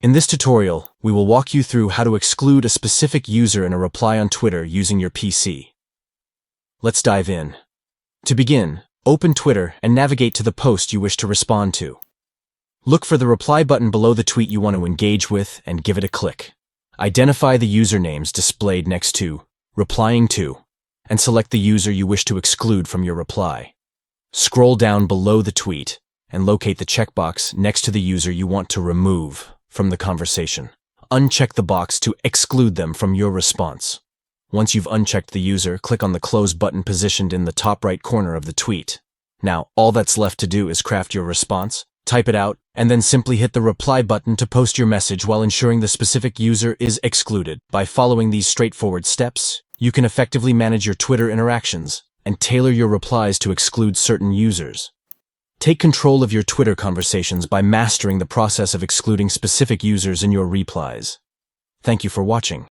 In this tutorial, we will walk you through how to exclude a specific user in a reply on Twitter using your PC. Let's dive in. To begin, open Twitter and navigate to the post you wish to respond to. Look for the reply button below the tweet you want to engage with and give it a click. Identify the usernames displayed next to replying to and select the user you wish to exclude from your reply. Scroll down below the tweet and locate the checkbox next to the user you want to remove from the conversation. Uncheck the box to exclude them from your response. Once you've unchecked the user, click on the close button positioned in the top right corner of the tweet. Now, all that's left to do is craft your response, type it out, and then simply hit the reply button to post your message while ensuring the specific user is excluded. By following these straightforward steps, you can effectively manage your Twitter interactions and tailor your replies to exclude certain users. Take control of your Twitter conversations by mastering the process of excluding specific users in your replies. Thank you for watching.